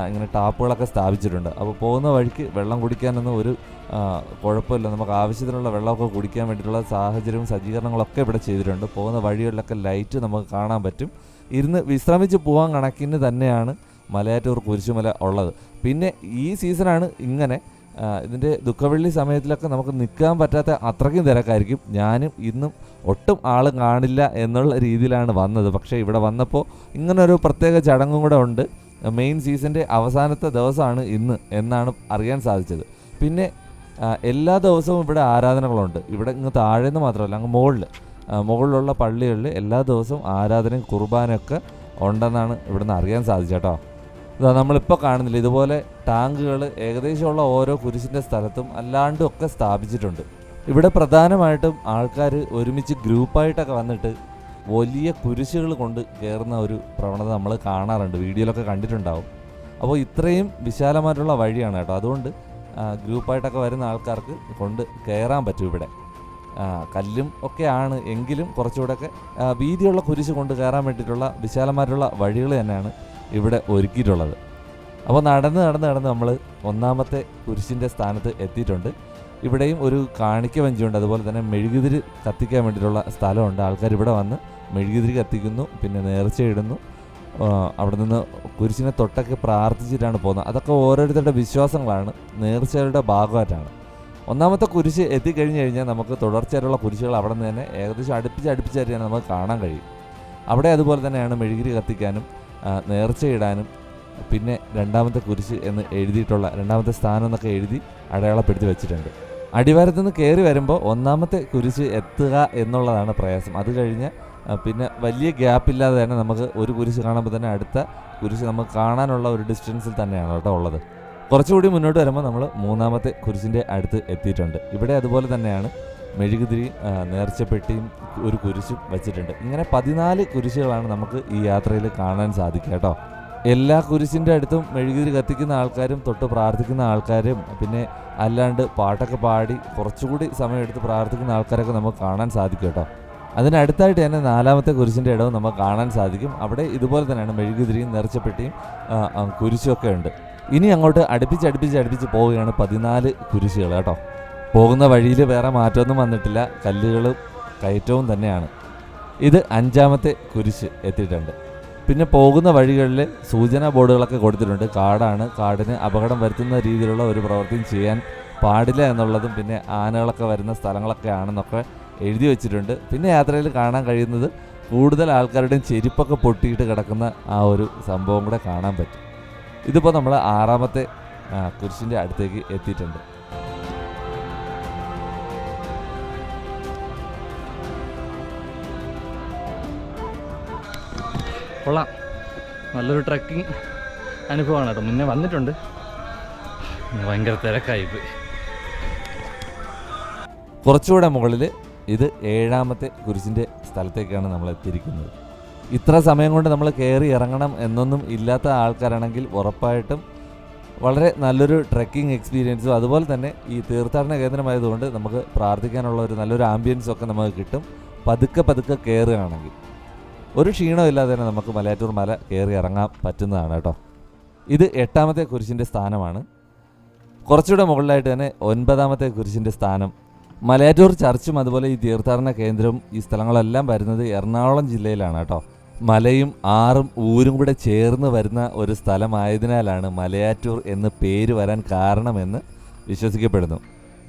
ഇങ്ങനെ ടാപ്പുകളൊക്കെ സ്ഥാപിച്ചിട്ടുണ്ട്. അപ്പോൾ പോകുന്ന വഴിക്ക് വെള്ളം കുടിക്കാനൊന്നും ഒരു കുഴപ്പമില്ല. നമുക്ക് ആവശ്യത്തിനുള്ള വെള്ളമൊക്കെ കുടിക്കാൻ വേണ്ടിയിട്ടുള്ള സാഹചര്യവും സജ്ജീകരണങ്ങളൊക്കെ ഇവിടെ ചെയ്തിട്ടുണ്ട്. പോകുന്ന വഴികളിലൊക്കെ ലൈറ്റ് നമുക്ക് കാണാൻ പറ്റും. ഇരുന്ന് വിശ്രമിച്ച് പോകാൻ കണക്കിന് തന്നെയാണ് മലയാറ്റൂർ കുരിശുമല ഉള്ളത്. പിന്നെ ഈ സീസണാണ് ഇങ്ങനെ. ഇതിൻ്റെ ദുഃഖവെള്ളി സമയത്തിലൊക്കെ നമുക്ക് നിൽക്കാൻ പറ്റാത്ത അത്രയ്ക്കും തിരക്കായിരിക്കും. ഞാനും ഇന്നും ഒട്ടും ആൾ കാണില്ല എന്നുള്ള രീതിയിലാണ് വന്നത്. പക്ഷേ ഇവിടെ വന്നപ്പോൾ ഇങ്ങനൊരു പ്രത്യേക ചടങ്ങും കൂടെ ഉണ്ട്. മെയിൻ സീസണിൻ്റെ അവസാനത്തെ ദിവസമാണ് ഇന്ന് എന്നാണ് അറിയാൻ സാധിച്ചത്. പിന്നെ എല്ലാ ദിവസവും ഇവിടെ ആരാധനകളുണ്ട്. ഇവിടെ ഇങ്ങ് താഴെ നിന്ന് മാത്രമല്ല, അങ്ങ് മുകളിലുള്ള പള്ളികളിൽ എല്ലാ ദിവസവും ആരാധനയും കുർബാനയൊക്കെ ഉണ്ടെന്നാണ് ഇവിടുന്ന് അറിയാൻ സാധിച്ചത് കേട്ടോ. ഇതാ നമ്മളിപ്പോൾ കാണുന്നില്ല, ഇതുപോലെ ടാങ്കുകൾ ഏകദേശമുള്ള ഓരോ കുരിശിൻ്റെ സ്ഥലത്തും അല്ലാണ്ടും ഒക്കെ സ്ഥാപിച്ചിട്ടുണ്ട്. ഇവിടെ പ്രധാനമായിട്ടും ആൾക്കാർ ഒരുമിച്ച് ഗ്രൂപ്പായിട്ടൊക്കെ വന്നിട്ട് വലിയ കുരിശുകൾ കൊണ്ട് കയറുന്ന ഒരു പ്രവണത നമ്മൾ കാണാറുണ്ട്, വീഡിയോയിലൊക്കെ കണ്ടിട്ടുണ്ടാവും. അപ്പോൾ ഇത്രയും വിശാലമായിട്ടുള്ള വഴിയാണ് കേട്ടോ. അതുകൊണ്ട് ഗ്രൂപ്പായിട്ടൊക്കെ വരുന്ന ആൾക്കാർക്ക് കൊണ്ട് കയറാൻ പറ്റും. ഇവിടെ കല്ലും ഒക്കെ ആണ് എങ്കിലും കുറച്ചുകൂടെയൊക്കെ വീതിയുള്ള കുരിശ് കൊണ്ട് കയറാൻ വേണ്ടിയിട്ടുള്ള വിശാലമായിട്ടുള്ള വഴികൾ തന്നെയാണ് ഇവിടെ ഒരുക്കിയിട്ടുള്ളത്. അപ്പോൾ നടന്ന് നമ്മൾ ഒന്നാമത്തെ കുരിശിൻ്റെ സ്ഥാനത്ത് എത്തിയിട്ടുണ്ട്. ഇവിടെയും ഒരു കാണിക്ക വഞ്ചിയുണ്ട്. അതുപോലെ തന്നെ മെഴുകുതിരി കത്തിക്കാൻ വേണ്ടിയിട്ടുള്ള സ്ഥലമുണ്ട്. ആൾക്കാർ ഇവിടെ വന്ന് മെഴുകുതിരി കത്തിക്കുന്നു, പിന്നെ നേർച്ചയിടുന്നു. അവിടെ നിന്ന് കുരിശിനെ തൊട്ടൊക്കെ പ്രാർത്ഥിച്ചിട്ടാണ് പോകുന്നത്. അതൊക്കെ ഓരോരുത്തരുടെ വിശ്വാസങ്ങളാണ്, നേർച്ചയുടെ ഭാഗമായിട്ടാണ്. ഒന്നാമത്തെ കുരിശ് എത്തിക്കഴിഞ്ഞ് കഴിഞ്ഞാൽ നമുക്ക് തുടർച്ചയായിട്ടുള്ള കുരിശുകൾ അവിടെ നിന്ന് തന്നെ ഏകദേശം അടുപ്പിച്ചായിട്ട് നമുക്ക് കാണാൻ കഴിയും. അവിടെ അതുപോലെ തന്നെയാണ് മെഴുകുതിരി കത്തിക്കാനും നേർച്ചയിടാനും പിന്നെ രണ്ടാമത്തെ കുരിശ് എന്ന് എഴുതിയിട്ടുള്ള രണ്ടാമത്തെ സ്ഥാനം എന്നൊക്കെ എഴുതി അടയാളപ്പെടുത്തി വെച്ചിട്ടുണ്ട്. അടിവാരത്തു നിന്ന് കയറി വരുമ്പോൾ ഒന്നാമത്തെ കുരിശ് എത്തുക എന്നുള്ളതാണ് പ്രയാസം. അത് കഴിഞ്ഞ് പിന്നെ വലിയ ഗ്യാപ്പില്ലാതെ തന്നെ നമുക്ക് ഒരു കുരിശ് കാണുമ്പോൾ തന്നെ അടുത്ത കുരിശ് നമുക്ക് കാണാനുള്ള ഒരു ഡിസ്റ്റൻസിൽ തന്നെയാണ് കേട്ടോ ഉള്ളത്. കുറച്ചുകൂടി മുന്നോട്ട് വരുമ്പോൾ നമ്മൾ മൂന്നാമത്തെ കുരിശിൻ്റെ അടുത്ത് എത്തിയിട്ടുണ്ട്. ഇവിടെ അതുപോലെ തന്നെയാണ് മെഴുകുതിരി, നേർച്ചപ്പെട്ടിയും ഒരു കുരിശും വെച്ചിട്ടുണ്ട്. ഇങ്ങനെ 14 കുരിശുകളാണ് നമുക്ക് ഈ യാത്രയിൽ കാണാൻ സാധിക്കുക കേട്ടോ. എല്ലാ കുരിശിൻ്റെ അടുത്തും മെഴുകുതിരി കത്തിക്കുന്ന ആൾക്കാരും തൊട്ട് പ്രാർത്ഥിക്കുന്ന ആൾക്കാരും പിന്നെ അല്ലാണ്ട് പാട്ടൊക്കെ പാടി കുറച്ചുകൂടി സമയമെടുത്ത് പ്രാർത്ഥിക്കുന്ന ആൾക്കാരൊക്കെ നമുക്ക് കാണാൻ സാധിക്കും കേട്ടോ. അതിനടുത്തായിട്ട് തന്നെ 4ാമത്തെ കുരിശിൻ്റെ ഇടവും നമുക്ക് കാണാൻ സാധിക്കും. അവിടെ ഇതുപോലെ തന്നെയാണ് മെഴുകുതിരിയും നേർച്ചപ്പെട്ടിയും കുരിശുമൊക്കെ ഉണ്ട്. ഇനി അങ്ങോട്ട് അടുപ്പിച്ച് പോവുകയാണ് 14 കുരിശുകൾ കേട്ടോ. പോകുന്ന വഴിയിൽ വേറെ മാറ്റമൊന്നും വന്നിട്ടില്ല, കല്ലുകളും കയറ്റവും തന്നെയാണ്. ഇത് 5ാമത്തെ കുരിശ് എത്തിയിട്ടുണ്ട്. പിന്നെ പോകുന്ന വഴികളിൽ സൂചനാ ബോർഡുകളൊക്കെ കൊടുത്തിട്ടുണ്ട്. കാടാണ്, കാടിന് അപകടം വരുത്തുന്ന രീതിയിലുള്ള ഒരു പ്രവൃത്തിയും ചെയ്യാൻ പാടില്ല എന്നുള്ളതും പിന്നെ ആനകളൊക്കെ വരുന്ന സ്ഥലങ്ങളൊക്കെ ആണെന്നൊക്കെ എഴുതി വെച്ചിട്ടുണ്ട്. പിന്നെ യാത്രയിൽ കാണാൻ കഴിയുന്നത് കൂടുതൽ ആൾക്കാരുടെയും ചെരുപ്പൊക്കെ പൊട്ടിയിട്ട് കിടക്കുന്ന ആ ഒരു സംഭവം കൂടെ കാണാൻ പറ്റും. ഇതിപ്പോൾ നമ്മൾ 6ാമത്തെ കുരിശിൻ്റെ അടുത്തേക്ക് എത്തിയിട്ടുണ്ട്. കൊള്ളാം, നല്ലൊരു ട്രക്കിംഗ് അനുഭവമാണ് കേട്ടോ. മുന്നേ വന്നിട്ടുണ്ട്, ഭയങ്കര തിരക്കായിപ്പോയി. കുറച്ചുകൂടെ മുകളിൽ ഇത് 7ാമത്തെ കുരിശിൻ്റെ സ്ഥലത്തേക്കാണ് നമ്മൾ എത്തിയിരിക്കുന്നത്. ഇത്ര സമയം കൊണ്ട് നമ്മൾ കയറി ഇറങ്ങണം എന്നൊന്നും ഇല്ലാത്ത ആൾക്കാരാണെങ്കിൽ ഉറപ്പായിട്ടും വളരെ നല്ലൊരു ട്രെക്കിംഗ് എക്സ്പീരിയൻസും അതുപോലെ തന്നെ ഈ തീർത്ഥാടന കേന്ദ്രമായതുകൊണ്ട് നമുക്ക് പ്രാർത്ഥിക്കാനുള്ള ഒരു നല്ലൊരു ആംബിയൻസും ഒക്കെ നമുക്ക് കിട്ടും. പതുക്കെ കയറുകയാണെങ്കിൽ ഒരു ക്ഷീണമില്ലാതെ തന്നെ നമുക്ക് മലയാറ്റൂർ മല കയറി ഇറങ്ങാൻ പറ്റുന്നതാണ് കേട്ടോ. ഇത് 8ാമത്തെ കുരിശിൻ്റെ സ്ഥാനമാണ്. കുറച്ചുകൂടെ മുകളിലായിട്ട് തന്നെ 9ാമത്തെ കുരിശിൻ്റെ സ്ഥാനം. മലയാറ്റൂർ ചർച്ചും അതുപോലെ ഈ തീർത്ഥാടന കേന്ദ്രവും ഈ സ്ഥലങ്ങളെല്ലാം വരുന്നത് എറണാകുളം ജില്ലയിലാണ് കേട്ടോ. മലയും ആറും ഊരും കൂടെ ചേർന്ന് വരുന്ന ഒരു സ്ഥലമായതിനാലാണ് മലയാറ്റൂർ എന്ന് പേര് വരാൻ കാരണമെന്ന് വിശ്വസിക്കപ്പെടുന്നു.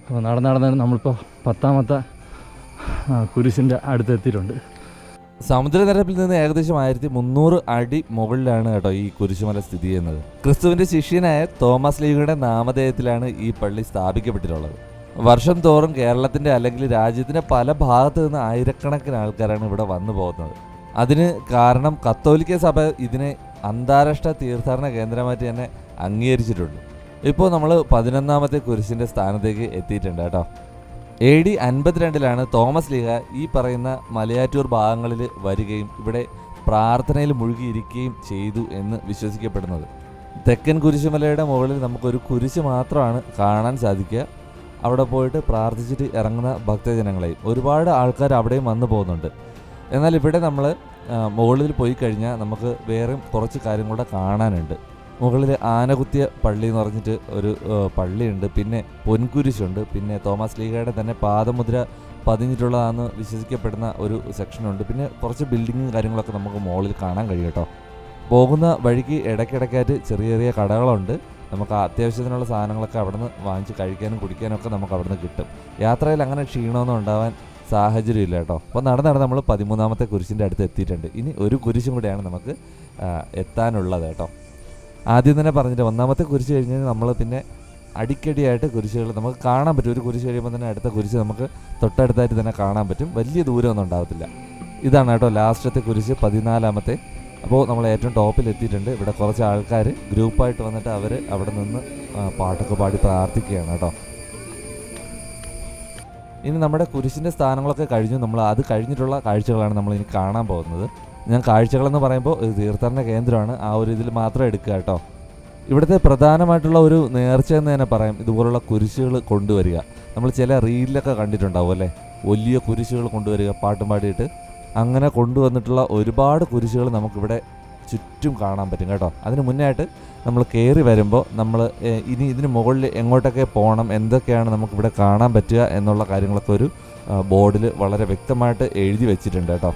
അപ്പോൾ നടന്ന് നമ്മളിപ്പോൾ 10ാമത്തെ കുരിശിൻ്റെ അടുത്തെത്തിയിട്ടുണ്ട്. സമുദ്രനിരപ്പിൽ നിന്ന് ഏകദേശം 1300 അടി മുകളിലാണ് കേട്ടോ ഈ കുരിശുമല സ്ഥിതി ചെയ്യുന്നത്. ക്രിസ്തുവിൻ്റെ ശിഷ്യനായ തോമസ് ലീഗയുടെ നാമധേയത്തിലാണ് ഈ പള്ളി സ്ഥാപിക്കപ്പെട്ടിട്ടുള്ളത്. വർഷം തോറും കേരളത്തിൻ്റെ അല്ലെങ്കിൽ രാജ്യത്തിൻ്റെ പല ഭാഗത്തു നിന്ന് ആയിരക്കണക്കിന് ആൾക്കാരാണ് ഇവിടെ വന്നു പോകുന്നത്. അതിന് കാരണം കത്തോലിക്ക സഭ ഇതിനെ അന്താരാഷ്ട്ര തീർത്ഥാടന കേന്ദ്രമായിട്ട് തന്നെ അംഗീകരിച്ചിട്ടുണ്ട്. ഇപ്പോൾ നമ്മൾ 11ാമത്തെ കുരിശിൻ്റെ സ്ഥാനത്തേക്ക് എത്തിയിട്ടുണ്ട് കേട്ടോ. AD 52-ലാണ് തോമസ് ലീഗ ഈ പറയുന്ന മലയാറ്റൂർ ഭാഗങ്ങളിൽ വരികയും ഇവിടെ പ്രാർത്ഥനയിൽ മുഴുകിയിരിക്കുകയും ചെയ്തു എന്ന് വിശ്വസിക്കപ്പെടുന്നത്. തെക്കൻ കുരിശുമലയുടെ മുകളിൽ നമുക്കൊരു കുരിശ് മാത്രമാണ് കാണാൻ സാധിക്കുക. അവിടെ പോയിട്ട് പ്രാർത്ഥിച്ചിട്ട് ഇറങ്ങുന്ന ഭക്തജനങ്ങളെയും ഒരുപാട് ആൾക്കാർ അവിടെയും വന്നു പോകുന്നുണ്ട്. എന്നാൽ ഇവിടെ നമ്മൾ മുകളിൽ പോയി കഴിഞ്ഞാൽ നമുക്ക് വേറെയും കുറച്ച് കാര്യങ്ങളുടെ കാണാനുണ്ട്. മുകളിൽ ആനകുത്തിയ പള്ളി എന്ന് പറഞ്ഞിട്ട് ഒരു പള്ളിയുണ്ട്, പിന്നെ പൊൻകുരിശുണ്ട്, പിന്നെ തോമസ് ലീഗയുടെ തന്നെ പാദമുദ്ര പതിഞ്ഞിട്ടുള്ളതാണെന്ന് വിശ്വസിക്കപ്പെടുന്ന ഒരു സെക്ഷനുണ്ട്. പിന്നെ കുറച്ച് ബിൽഡിങ്ങും കാര്യങ്ങളൊക്കെ നമുക്ക് മുകളിൽ കാണാൻ കഴിയും കേട്ടോ. പോകുന്ന വഴിക്ക് ഇടയ്ക്കിടയ്ക്കായിട്ട് ചെറിയ ചെറിയ കടകളുണ്ട്. നമുക്ക് അത്യാവശ്യത്തിനുള്ള സാധനങ്ങളൊക്കെ അവിടെ നിന്ന് വാങ്ങിച്ച് കഴിക്കാനും കുടിക്കാനും ഒക്കെ നമുക്ക് അവിടെ നിന്ന് കിട്ടും. യാത്രയിൽ അങ്ങനെ ക്ഷീണമൊന്നും ഉണ്ടാവാൻ സാഹചര്യമില്ല കേട്ടോ. അപ്പോൾ നടന്ന് നമ്മൾ 13ാമത്തെ കുരിശിൻ്റെ അടുത്ത് എത്തിയിട്ടുണ്ട്. ഇനി ഒരു കുരിശും കൂടെയാണ് നമുക്ക് എത്താനുള്ളത് കേട്ടോ. ആദ്യം തന്നെ പറഞ്ഞിട്ട് 1ാമത്തെ കുരിശ് കഴിഞ്ഞ് നമ്മൾ പിന്നെ അടിക്കടിയായിട്ട് കുരിശുകൾ നമുക്ക് കാണാൻ പറ്റും. ഒരു കുരിശ് കഴിയുമ്പോൾ തന്നെ അടുത്ത കുരിശ് നമുക്ക് തൊട്ടടുത്തായിട്ട് തന്നെ കാണാൻ പറ്റും. വലിയ ദൂരമൊന്നും ഉണ്ടാകത്തില്ല. ഇതാണ് കേട്ടോ ലാസ്റ്റത്തെ കുരിശ്, 14ാമത്തെ. അപ്പോൾ നമ്മൾ ഏറ്റവും ടോപ്പിൽ എത്തിയിട്ടുണ്ട്. ഇവിടെ കുറച്ച് ആൾക്കാർ ഗ്രൂപ്പായിട്ട് വന്നിട്ട് അവർ അവിടെ നിന്ന് പാട്ടൊക്കെ പാടി പ്രാർത്ഥിക്കുകയാണ് കേട്ടോ. ഇനി നമ്മുടെ കുരിശിൻ്റെ സ്ഥാനങ്ങളൊക്കെ കഴിഞ്ഞു. നമ്മൾ അത് കഴിഞ്ഞിട്ടുള്ള കാഴ്ചകളാണ് നമ്മൾ ഇനി കാണാൻ പോകുന്നത്. ഞാൻ കാഴ്ചകളെന്ന് പറയുമ്പോൾ ഇത് തീർത്ഥാടന കേന്ദ്രമാണ്, ആ ഒരു ഇതിൽ മാത്രം എടുക്കുക കേട്ടോ. ഇവിടുത്തെ പ്രധാനമായിട്ടുള്ള ഒരു നേർച്ച എന്ന് തന്നെ പറയാം ഇതുപോലുള്ള കുരിശുകൾ കൊണ്ടുവരിക. നമ്മൾ ചില റീലിലൊക്കെ കണ്ടിട്ടുണ്ടാവും അല്ലേ, വലിയ കുരിശുകൾ കൊണ്ടുവരിക പാട്ടും പാടിയിട്ട്. അങ്ങനെ കൊണ്ടുവന്നിട്ടുള്ള ഒരുപാട് കുരിശുകൾ നമുക്കിവിടെ ചുറ്റും കാണാൻ പറ്റും കേട്ടോ. അതിന് മുന്നേ ആയിട്ട് നമ്മൾ കയറി വരുമ്പോൾ നമ്മൾ ഇനി ഇതിന് മുകളിൽ എങ്ങോട്ടൊക്കെ പോകണം, എന്തൊക്കെയാണ് നമുക്കിവിടെ കാണാൻ പറ്റുക എന്നുള്ള കാര്യങ്ങളൊക്കെ ഒരു ബോർഡിൽ വളരെ വ്യക്തമായിട്ട് എഴുതി വെച്ചിട്ടുണ്ട് കേട്ടോ.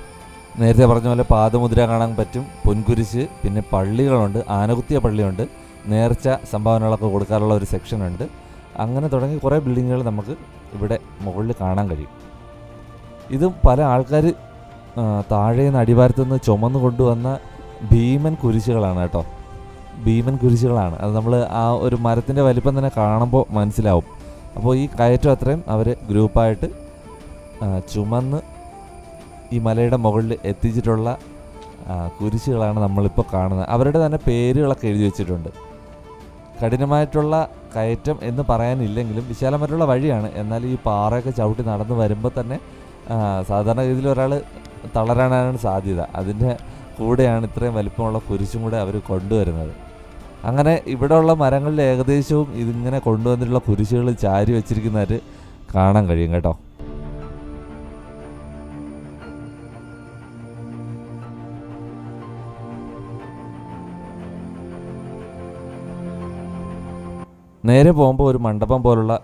നേരത്തെ പറഞ്ഞ പോലെ പാദമുദ്ര കാണാൻ പറ്റും, പൊൻകുരിശ്, പിന്നെ പള്ളികളുണ്ട്, ആനകുത്തിയ പള്ളിയുണ്ട്, നേർച്ച സംഭാവനകളൊക്കെ കൊടുക്കാനുള്ള ഒരു സെക്ഷനുണ്ട്. അങ്ങനെ തുടങ്ങി കുറേ ബിൽഡിങ്ങുകൾ നമുക്ക് ഇവിടെ മുകളിൽ കാണാൻ കഴിയും. ഇതും പല ആൾക്കാർ താഴെ നിന്ന് അടിവാരത്തു നിന്ന് ചുമന്ന് കൊണ്ടുവന്ന ഭീമൻ കുരിശുകളാണ് കേട്ടോ. ഭീമൻ കുരിശുകളാണ്. അത് നമ്മൾ ആ ഒരു മരത്തിൻ്റെ വലിപ്പം തന്നെ കാണുമ്പോൾ മനസ്സിലാവും. അപ്പോൾ ഈ കയറ്റം അത്രയും അവർ ഗ്രൂപ്പായിട്ട് ചുമന്ന് ഈ മലയുടെ മുകളിൽ എത്തിച്ചിട്ടുള്ള കുരിശുകളാണ് നമ്മളിപ്പോൾ കാണുന്നത്. അവരുടെ തന്നെ പേരുകളൊക്കെ എഴുതി വെച്ചിട്ടുണ്ട്. കഠിനമായിട്ടുള്ള കയറ്റം എന്ന് പറയാനില്ലെങ്കിലും വിശാലമായിട്ടുള്ള വഴിയാണ്. എന്നാൽ ഈ പാറയൊക്കെ ചവിട്ടി നടന്ന് വരുമ്പോൾ തന്നെ സാധാരണ രീതിയിൽ ഒരാൾ തളരാനാണ് സാധ്യത. അതിൻ്റെ കൂടെയാണ് ഇത്രയും വലിപ്പമുള്ള കുരിശും കൂടെ അവർ കൊണ്ടുവരുന്നത്. അങ്ങനെ ഇവിടെയുള്ള മരങ്ങളിൽ ഏകദേശവും ഇതിങ്ങനെ കൊണ്ടുവന്നിട്ടുള്ള കുരിശുകൾ ചാരി വെച്ചിരിക്കുന്നതായിട്ട് കാണാൻ കഴിയും കേട്ടോ. നേരെ പോകുമ്പോൾ ഒരു മണ്ഡപം പോലുള്ള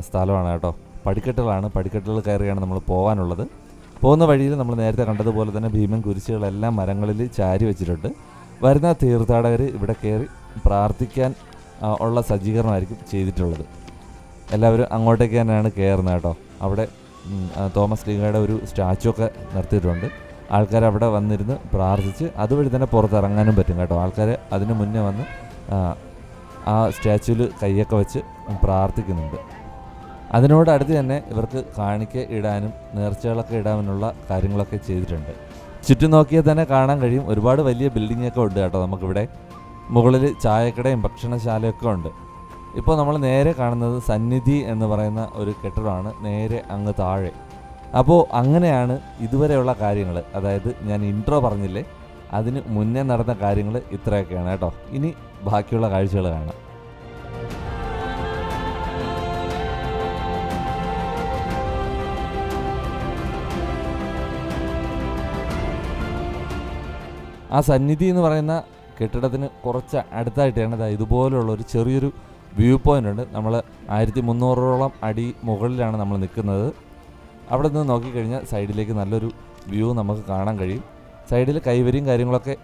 സ്ഥലമാണ് കേട്ടോ. പടിക്കെട്ടുകൾ കയറിയാണ് നമ്മൾ പോകാനുള്ളത്. പോകുന്ന വഴിയിൽ നമ്മൾ നേരത്തെ കണ്ടതുപോലെ തന്നെ ഭീമൻ കുരിശുകളെല്ലാം മരങ്ങളിൽ ചാരി വെച്ചിട്ടുണ്ട്. വരുന്ന തീർത്ഥാടകർ ഇവിടെ കയറി പ്രാർത്ഥിക്കാൻ ഉള്ള സജ്ജീകരണമായിരിക്കും ചെയ്തിട്ടുള്ളത്. എല്ലാവരും അങ്ങോട്ടേക്ക് തന്നെയാണ് കയറുന്നത് കേട്ടോ. അവിടെ തോമസ് ലീഗയുടെ ഒരു സ്റ്റാച്ചു ഒക്കെ നിർത്തിയിട്ടുണ്ട്. ആൾക്കാർ അവിടെ വന്നിരുന്ന് പ്രാർത്ഥിച്ച് അതുവഴി തന്നെ പുറത്തിറങ്ങാനും പറ്റും കേട്ടോ. ആൾക്കാർ അതിന് മുന്നേ വന്ന് ആ സ്റ്റാച്ചുവിൽ കൈയൊക്കെ വെച്ച് പ്രാർത്ഥിക്കുന്നുണ്ട്. അതിനോടടുത്ത് തന്നെ ഇവർക്ക് കാണിക്ക ഇടാനും നേർച്ചകളൊക്കെ ഇടാനുള്ള കാര്യങ്ങളൊക്കെ ചെയ്തിട്ടുണ്ട്. ചുറ്റും നോക്കിയാൽ തന്നെ കാണാൻ കഴിയും ഒരുപാട് വലിയ ബിൽഡിങ്ങൊക്കെ ഉണ്ട് കേട്ടോ. നമുക്കിവിടെ മുകളിൽ ചായക്കടയും ഭക്ഷണശാലയൊക്കെ ഉണ്ട്. ഇപ്പോൾ നമ്മൾ നേരെ കാണുന്നത് സന്നിധി എന്ന് പറയുന്ന ഒരു കെട്ടിടമാണ് നേരെ അങ്ങ് താഴെ. അപ്പോൾ അങ്ങനെയാണ് ഇതുവരെയുള്ള കാര്യങ്ങൾ, അതായത് ഞാൻ ഇൻട്രോ പറഞ്ഞില്ലേ, അതിന് മുന്നേ നടന്ന കാര്യങ്ങൾ ഇത്രയൊക്കെയാണ് കേട്ടോ. ഇനി ബാക്കിയുള്ള കാഴ്ചകൾ കാണാം. ആ സന്നിധി എന്ന് പറയുന്ന കെട്ടിടത്തിന് കുറച്ച് അടുത്തായിട്ടാണ് ഇതുപോലുള്ള ഒരു ചെറിയൊരു വ്യൂ പോയിൻ്റ് ഉണ്ട്. നമ്മൾ 1300ഓളം അടി മുകളിലാണ് നമ്മൾ നിൽക്കുന്നത്. അവിടെ നിന്ന് നോക്കിക്കഴിഞ്ഞാൽ സൈഡിലേക്ക് നല്ലൊരു വ്യൂ നമുക്ക് കാണാൻ കഴിയും. സൈഡിൽ കൈവരിയും കാര്യങ്ങളൊക്കെ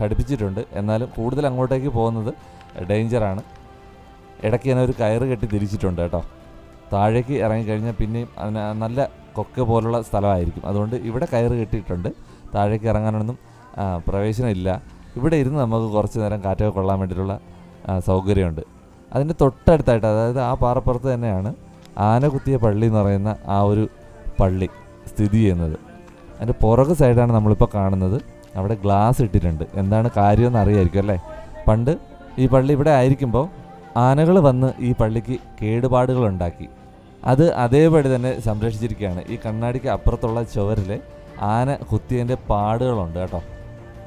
ഘടിപ്പിച്ചിട്ടുണ്ട്. എന്നാലും കൂടുതൽ അങ്ങോട്ടേക്ക് പോകുന്നത് ഡേഞ്ചറാണ്. ഇടയ്ക്ക് തന്നെ ഒരു കയറ് കെട്ടി തിരിച്ചിട്ടുണ്ട് കേട്ടോ. താഴേക്ക് ഇറങ്ങിക്കഴിഞ്ഞാൽ പിന്നെയും അതിന് നല്ല കൊക്ക പോലുള്ള സ്ഥലമായിരിക്കും. അതുകൊണ്ട് ഇവിടെ കയറ് കെട്ടിയിട്ടുണ്ട്. താഴേക്ക് ഇറങ്ങാനൊന്നും പ്രവേശനമില്ല. ഇവിടെ ഇരുന്ന് നമുക്ക് കുറച്ച് നേരം കാറ്റൊക്കെ കൊള്ളാൻ വേണ്ടിയിട്ടുള്ള സൗകര്യമുണ്ട്. അതിൻ്റെ തൊട്ടടുത്തായിട്ട്, അതായത് ആ പാറപ്പുറത്ത് തന്നെയാണ് ആനകുത്തിയ പള്ളി എന്ന് പറയുന്ന ആ ഒരു പള്ളി സ്ഥിതി ചെയ്യുന്നത്. അതിൻ്റെ പുറകു സൈഡാണ് നമ്മളിപ്പോൾ കാണുന്നത്. അവിടെ ഗ്ലാസ് ഇട്ടിട്ടുണ്ട്. എന്താണ് കാര്യമെന്ന് അറിയായിരിക്കും അല്ലേ. പണ്ട് ഈ പള്ളി ഇവിടെ ആയിരിക്കുമ്പോൾ ആനകൾ വന്ന് ഈ പള്ളിക്ക് കേടുപാടുകളുണ്ടാക്കി. അത് അതേപടി തന്നെ സംരക്ഷിച്ചിരിക്കുകയാണ്. ഈ കണ്ണാടിക്ക് അപ്പുറത്തുള്ള ചുവരിൽ ആന കുത്തിയതിൻ്റെ പാടുകളുണ്ട് കേട്ടോ.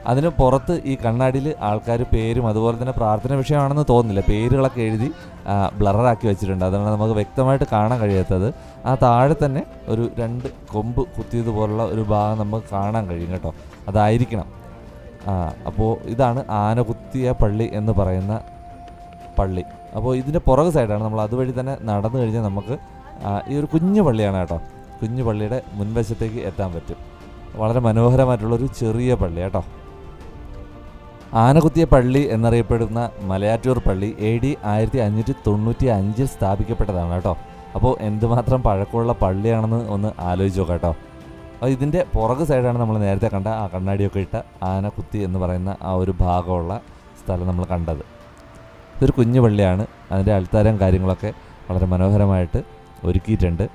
അതിന് പുറത്ത് ഈ കണ്ണാടിയിൽ ആൾക്കാർ പേരും അതുപോലെ തന്നെ പ്രാർത്ഥന വിഷയമാണെന്ന് തോന്നുന്നില്ല, പേരുകളൊക്കെ എഴുതി ബ്ലറാക്കി വെച്ചിട്ടുണ്ട്. അതാണ് നമുക്ക് വ്യക്തമായിട്ട് കാണാൻ കഴിയാത്തത്. ആ താഴെ തന്നെ ഒരു 2 കൊമ്പ് കുത്തിയതുപോലുള്ള ഒരു ഭാഗം നമുക്ക് കാണാൻ കഴിയും കേട്ടോ. അതായിരിക്കണം. അപ്പോൾ ഇതാണ് ആനകുത്തിയ പള്ളി എന്ന് പറയുന്ന പള്ളി. അപ്പോൾ ഇതിൻ്റെ പുറകു സൈഡാണ്. നമ്മൾ അതുവഴി തന്നെ നടന്നു കഴിഞ്ഞാൽ നമുക്ക് ഈ ഒരു കുഞ്ഞു പള്ളിയാണ് കേട്ടോ. കുഞ്ഞു പള്ളിയുടെ മുൻവശത്തേക്ക് എത്താൻ പറ്റും. വളരെ മനോഹരമായിട്ടുള്ളൊരു ചെറിയ പള്ളി കേട്ടോ. ആനകുത്തിയ പള്ളി എന്നറിയപ്പെടുന്ന മലയാറ്റൂർ പള്ളി AD 1595 സ്ഥാപിക്കപ്പെട്ടതാണ് കേട്ടോ. അപ്പോൾ എന്തുമാത്രം പഴക്കമുള്ള പള്ളിയാണെന്ന് ഒന്ന് ആലോചിച്ച് നോക്കാം കേട്ടോ. അപ്പോൾ ഇതിൻ്റെ പുറകു സൈഡാണ് നമ്മൾ നേരത്തെ കണ്ട ആ കണ്ണാടിയൊക്കെ ഇട്ട ആനക്കുത്തി എന്ന് പറയുന്ന ആ ഒരു ഭാഗമുള്ള സ്ഥലം നമ്മൾ കണ്ടത്. ഇതൊരു കുഞ്ഞു പള്ളിയാണ്. അതിൻ്റെ അൽത്താരം കാര്യങ്ങളൊക്കെ വളരെ മനോഹരമായിട്ട് ഒരുക്കിയിട്ടുണ്ട്.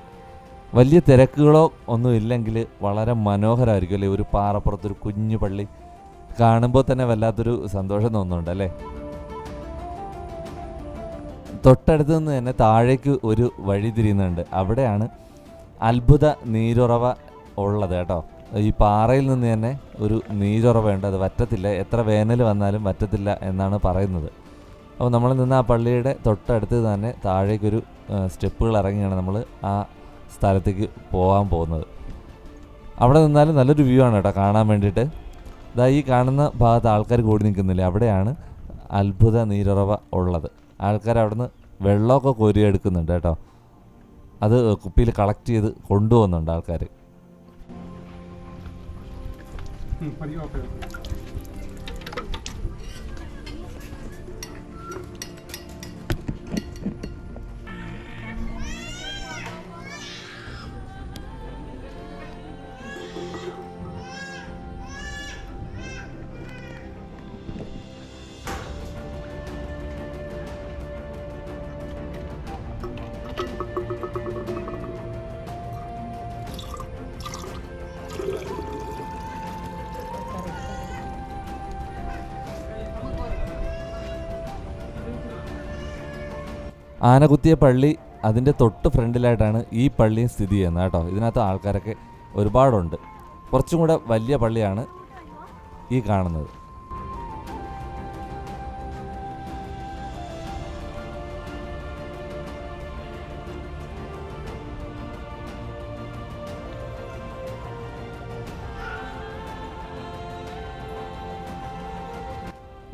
വലിയ തിരക്കുകളോ ഒന്നും ഇല്ലെങ്കിൽ വളരെ മനോഹരമായിരിക്കും അല്ലേ. ഒരു പാറപ്പുറത്തൊരു കുഞ്ഞു പള്ളി കാണുമ്പോൾ തന്നെ വല്ലാത്തൊരു സന്തോഷം തോന്നുന്നുണ്ട് അല്ലേ. തൊട്ടടുത്ത് നിന്ന് തന്നെ താഴേക്ക് ഒരു വഴി തിരിയുന്നുണ്ട്. അവിടെയാണ് അത്ഭുത നീരുറവ ഉള്ളത് കേട്ടോ. ഈ പാറയിൽ നിന്ന് തന്നെ ഒരു നീരുറവയുണ്ട്. അത് വറ്റത്തില്ല, എത്ര വേനൽ വന്നാലും വറ്റത്തില്ല എന്നാണ് പറയുന്നത്. അപ്പോൾ നമ്മൾ നിന്ന് ആ പള്ളിയുടെ തൊട്ടടുത്ത് തന്നെ താഴേക്കൊരു സ്റ്റെപ്പുകൾ ഇറങ്ങിയാണ് നമ്മൾ ആ സ്ഥലത്തേക്ക് പോകാൻ പോകുന്നത്. അവിടെ നിന്നാലും നല്ലൊരു വ്യൂ ആണ് കേട്ടോ കാണാൻ വേണ്ടിയിട്ട്. ഇതാ ഈ കാണുന്ന ഭാഗത്ത് ആൾക്കാർ കൂടി നിൽക്കുന്നില്ലേ, അവിടെയാണ് അത്ഭുത നീരുറവ ഉള്ളത്. ആൾക്കാർ അവിടുന്ന് വെള്ളമൊക്കെ കോരിയെടുക്കുന്നുണ്ട് കേട്ടോ. അത് കുപ്പിയിൽ കളക്ട് ചെയ്ത് കൊണ്ടുപോകുന്നുണ്ട് ആൾക്കാർ. ആനകുത്തിയ പള്ളി അതിൻ്റെ തൊട്ട് ഫ്രണ്ടിലായിട്ടാണ് ഈ പള്ളിയും സ്ഥിതി ചെയ്യുന്നത് കേട്ടോ. ഇതിനകത്ത് ആൾക്കാരൊക്കെ ഒരുപാടുണ്ട്. കുറച്ചും കൂടെ വലിയ പള്ളിയാണ് ഈ കാണുന്നത്.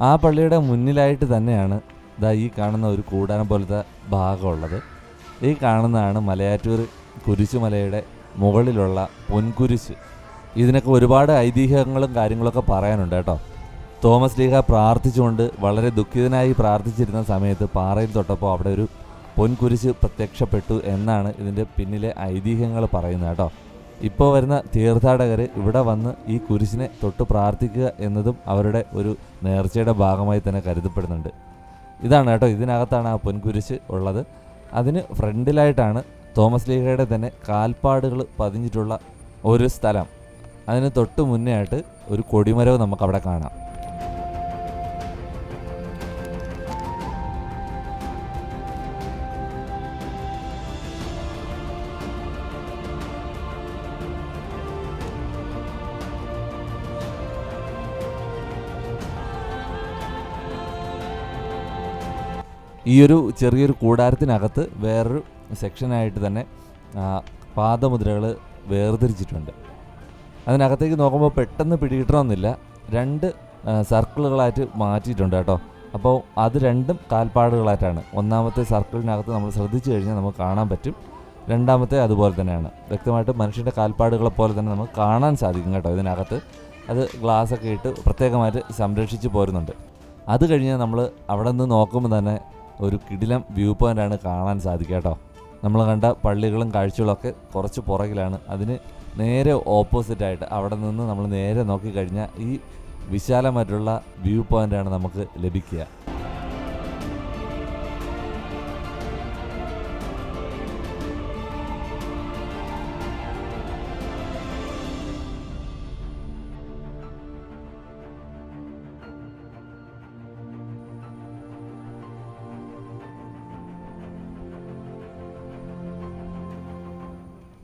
ആ പള്ളിയുടെ മുന്നിലായിട്ട് തന്നെയാണ് ഇതാ ഈ കാണുന്ന ഒരു കൂടാരം പോലത്തെ ഭാഗമുള്ളത്. ഈ കാണുന്നതാണ് മലയാറ്റൂർ കുരിശുമലയുടെ മുകളിലുള്ള പൊൻകുരിശ്. ഇതിനൊക്കെ ഒരുപാട് ഐതിഹ്യങ്ങളും കാര്യങ്ങളൊക്കെ പറയാനുണ്ട് കേട്ടോ. തോമസ് ലീഹ പ്രാർത്ഥിച്ചുകൊണ്ട് വളരെ ദുഃഖിതനായി പ്രാർത്ഥിച്ചിരുന്ന സമയത്ത് പാറയിൽ തൊട്ടപ്പോൾ അവിടെ ഒരു പൊൻകുരിശ് പ്രത്യക്ഷപ്പെട്ടു എന്നാണ് ഇതിൻ്റെ പിന്നിലെ ഐതിഹ്യങ്ങൾ പറയുന്നത് കേട്ടോ. ഇപ്പോൾ വരുന്ന തീർത്ഥാടകർ ഇവിടെ വന്ന് ഈ കുരിശിനെ തൊട്ട് പ്രാർത്ഥിക്കുക എന്നതും അവരുടെ ഒരു നേർച്ചയുടെ ഭാഗമായി തന്നെ കരുതപ്പെടുന്നുണ്ട്. ഇതാണ് കേട്ടോ, ഇതിനകത്താണ് ആ പൊൻകുരിശ് ഉള്ളത്. അതിന് ഫ്രണ്ടിലായിട്ടാണ് തോമസ് ലീഹയുടെ തന്നെ കാൽപ്പാടുകൾ പതിഞ്ഞിട്ടുള്ള ഒരു സ്ഥലം. അതിന് തൊട്ട് മുന്നേ ആയിട്ട് ഒരു കൊടിമരവ് നമുക്കവിടെ കാണാം. ഈ ഒരു ചെറിയൊരു കൂടാരത്തിനകത്ത് വേറൊരു സെക്ഷനായിട്ട് തന്നെ പാദമുദ്രകൾ വേർതിരിച്ചിട്ടുണ്ട്. അതിനകത്തേക്ക് നോക്കുമ്പോൾ പെട്ടെന്ന് പിടികിട്ടണമെന്നില്ല, 2 സർക്കിളുകളായിട്ട് മാറ്റിയിട്ടുണ്ട് കേട്ടോ. അപ്പോൾ അത് രണ്ടും കാൽപ്പാടുകളായിട്ടാണ്. ഒന്നാമത്തെ സർക്കിളിനകത്ത് നമ്മൾ ശ്രദ്ധിച്ചു കഴിഞ്ഞാൽ നമുക്ക് കാണാൻ പറ്റും. രണ്ടാമത്തെ അതുപോലെ തന്നെയാണ്. വ്യക്തമായിട്ട് മനുഷ്യൻ്റെ കാൽപ്പാടുകളെ പോലെ തന്നെ നമുക്ക് കാണാൻ സാധിക്കും കേട്ടോ ഇതിനകത്ത്. അത് ഗ്ലാസ്സൊക്കെ ഇട്ട് പ്രത്യേകമായിട്ട് സംരക്ഷിച്ച് പോരുന്നുണ്ട്. അത് കഴിഞ്ഞ് നമ്മൾ അവിടെ നിന്ന് നോക്കുമ്പോൾ തന്നെ ഒരു കിടിലം വ്യൂ പോയിൻ്റാണ് കാണാൻ സാധിക്കുക കേട്ടോ. നമ്മൾ കണ്ട പള്ളികളും കാഴ്ചകളൊക്കെ കുറച്ച് പുറകിലാണ്. അതിന് നേരെ ഓപ്പോസിറ്റായിട്ട് അവിടെ നിന്ന് നമ്മൾ നേരെ നോക്കിക്കഴിഞ്ഞാൽ ഈ വിശാലമായിട്ടുള്ള വ്യൂ പോയിൻ്റാണ് നമുക്ക് ലഭിക്കുക.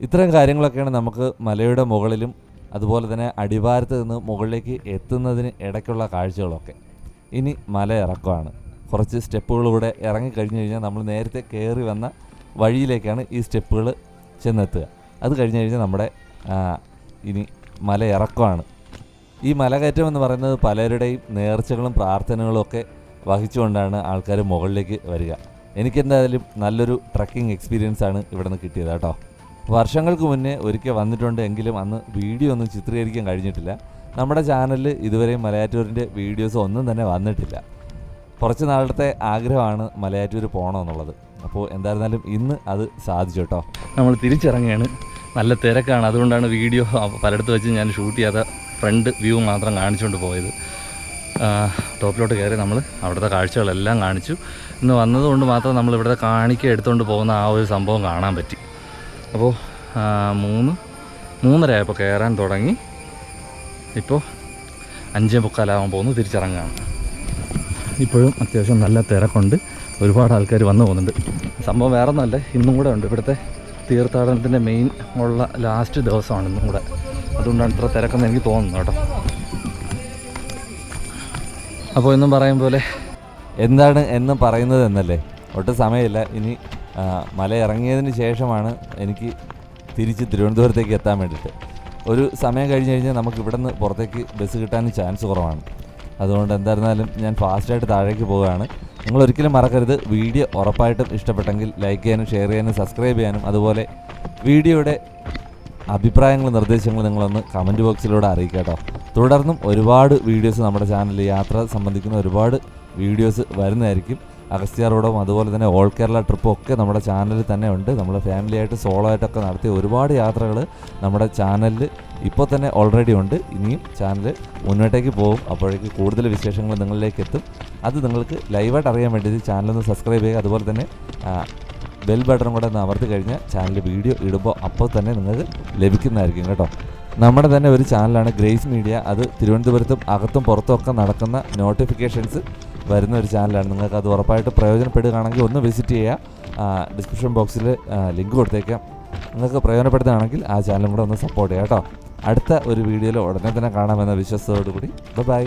ഇത്തരം കാര്യങ്ങളൊക്കെയാണ് നമുക്ക് മലയുടെ മുകളിലും അതുപോലെ തന്നെ അടിവാരത്ത് നിന്ന് മുകളിലേക്ക് എത്തുന്നതിന് ഇടയ്ക്കുള്ള കാഴ്ചകളൊക്കെ. ഇനി മല ഇറക്കമാണ്. കുറച്ച് സ്റ്റെപ്പുകളിലൂടെ ഇറങ്ങിക്കഴിഞ്ഞ് കഴിഞ്ഞാൽ നമ്മൾ നേരത്തെ കയറി വന്ന വഴിയിലേക്കാണ് ഈ സ്റ്റെപ്പുകൾ ചെന്നെത്തുക. അത് കഴിഞ്ഞ് കഴിഞ്ഞാൽ നമ്മുടെ ഇനി മല ഇറക്കമാണ്. ഈ മലകയറ്റം എന്ന് പറയുന്നത് പലരുടെയും നേർച്ചകളും പ്രാർത്ഥനകളും ഒക്കെ വഹിച്ചുകൊണ്ടാണ് ആൾക്കാർ മുകളിലേക്ക് വരിക. എനിക്കെന്തായാലും നല്ലൊരു ട്രക്കിംഗ് എക്സ്പീരിയൻസാണ് ഇവിടെ നിന്ന് കിട്ടിയത് കേട്ടോ. വർഷങ്ങൾക്ക് മുന്നേ ഒരിക്കൽ വന്നിട്ടുണ്ട്, എങ്കിലും അന്ന് വീഡിയോ ഒന്നും ചിത്രീകരിക്കാൻ കഴിഞ്ഞിട്ടില്ല. നമ്മുടെ ചാനലിൽ ഇതുവരെയും മലയാറ്റൂരിൻ്റെ വീഡിയോസ് ഒന്നും തന്നെ വന്നിട്ടില്ല. കുറച്ച് നാളത്തെ ആഗ്രഹമാണ് മലയാറ്റൂർ പോകണമെന്നുള്ളത്. അപ്പോൾ എന്തായിരുന്നാലും ഇന്ന് അത് സാധിച്ചു കേട്ടോ. നമ്മൾ തിരിച്ചിറങ്ങിയാണ്. നല്ല തിരക്കാണ്, അതുകൊണ്ടാണ് വീഡിയോ പലയിടത്ത് വെച്ച് ഞാൻ ഷൂട്ട് ചെയ്യാതെ ഫ്രണ്ട് വ്യൂ മാത്രം കാണിച്ചുകൊണ്ട് പോയത്. ടോപ്പിലോട്ട് കയറി നമ്മൾ അവിടുത്തെ കാഴ്ചകളെല്ലാം കാണിച്ചു. ഇന്ന് വന്നതുകൊണ്ട് മാത്രം നമ്മൾ ഇവിടുത്തെ കാണിക്ക എടുത്തുകൊണ്ട് പോകുന്ന ആ ഒരു സംഭവം കാണാൻ പറ്റി. അപ്പോൾ 3:30 ആയപ്പോൾ കയറാൻ തുടങ്ങി. ഇപ്പോൾ 5:45 പോകുന്നു. തിരിച്ചിറങ്ങുകയാണ്. ഇപ്പോഴും അത്യാവശ്യം നല്ല തിരക്കുണ്ട്, ഒരുപാട് ആൾക്കാർ വന്നു പോകുന്നുണ്ട്. സംഭവം വേറെ ഒന്നുമല്ല, ഇന്നും കൂടെ ഉണ്ട്. ഇവിടുത്തെ തീർത്ഥാടനത്തിൻ്റെ മെയിൻ ഉള്ള ലാസ്റ്റ് ദിവസമാണ് ഇന്നും കൂടെ. അതുകൊണ്ടാണ് ഇത്ര തിരക്കെന്ന് എനിക്ക് തോന്നുന്നു കേട്ടോ. അപ്പോൾ എന്നും പറയും പോലെ എന്താണ് എന്ന് പറയുന്നത് എന്നല്ലേ, ഒട്ടും സമയമില്ല. ഇനി മല ഇറങ്ങിയതിന് ശേഷമാണ് എനിക്ക് തിരിച്ച് തിരുവനന്തപുരത്തേക്ക് എത്താൻ വേണ്ടിയിട്ട്. ഒരു സമയം കഴിഞ്ഞ് കഴിഞ്ഞാൽ നമുക്ക് ഇവിടെ നിന്ന് പുറത്തേക്ക് ബസ് കിട്ടാനും ചാൻസ് കുറവാണ്. അതുകൊണ്ട് എന്തായിരുന്നാലും ഞാൻ ഫാസ്റ്റായിട്ട് താഴേക്ക് പോവുകയാണ്. നിങ്ങൾ ഒരിക്കലും മറക്കരുത്, വീഡിയോ ഉറപ്പായിട്ടും ഇഷ്ടപ്പെട്ടെങ്കിൽ ലൈക്ക് ചെയ്യാനും ഷെയർ ചെയ്യാനും സബ്സ്ക്രൈബ് ചെയ്യാനും, അതുപോലെ വീഡിയോയുടെ അഭിപ്രായങ്ങളും നിർദ്ദേശങ്ങളും നിങ്ങളൊന്ന് കമൻറ്റ് ബോക്സിലൂടെ അറിയിക്കുക കേട്ടോ. തുടർന്നും ഒരുപാട് വീഡിയോസ് നമ്മുടെ ചാനലിൽ യാത്ര സംബന്ധിക്കുന്ന ഒരുപാട് വീഡിയോസ് വരുന്നതായിരിക്കും. അഗസ്ത്യ റോഡും അതുപോലെ തന്നെ ഓൾ കേരള ട്രിപ്പും ഒക്കെ നമ്മുടെ ചാനലിൽ തന്നെ ഉണ്ട്. നമ്മൾ ഫാമിലിയായിട്ട് സോളോ ആയിട്ടൊക്കെ നടത്തിയ ഒരുപാട് യാത്രകൾ നമ്മുടെ ചാനലിൽ ഇപ്പോൾ തന്നെ ഓൾറെഡി ഉണ്ട്. ഇനിയും ചാനൽ മുന്നോട്ടേക്ക് പോകും. അപ്പോഴേക്ക് കൂടുതൽ വിശേഷങ്ങൾ നിങ്ങളിലേക്ക് എത്തും. അത് നിങ്ങൾക്ക് ലൈവായിട്ട് അറിയാൻ വേണ്ടി ചാനലൊന്ന് സബ്സ്ക്രൈബ് ചെയ്യുക. അതുപോലെ തന്നെ ബെൽ ബട്ടൺ കൂടെ ഒന്ന് അമർത്തി കഴിഞ്ഞാൽ ചാനൽ വീഡിയോ ഇടുമ്പോൾ അപ്പോൾ തന്നെ നിങ്ങൾക്ക് ലഭിക്കുന്നതായിരിക്കും കേട്ടോ. നമ്മുടെ തന്നെ ഒരു ചാനലാണ് ഗ്രേസ് മീഡിയ. അത് തിരുവനന്തപുരത്തും അകത്തും പുറത്തും ഒക്കെ നടക്കുന്ന നോട്ടിഫിക്കേഷൻസ് വരുന്ന ഒരു ചാനലാണ്. നിങ്ങൾക്ക് അത് ഉറപ്പായിട്ട് പ്രയോജനപ്പെടുകയാണെങ്കിൽ ഒന്ന് വിസിറ്റ് ചെയ്യുക. ഡിസ്ക്രിപ്ഷൻ ബോക്സിൽ ലിങ്ക് കൊടുത്തേക്കാം. നിങ്ങൾക്ക് പ്രയോജനപ്പെടുത്തുകയാണെങ്കിൽ ആ ചാനലും കൂടെ ഒന്ന് സപ്പോർട്ട് ചെയ്യാം കേട്ടോ. അടുത്ത ഒരു വീഡിയോയിൽ ഉടനെ തന്നെ കാണാമെന്ന വിശ്വാസത്തോടു കൂടി ബൈ.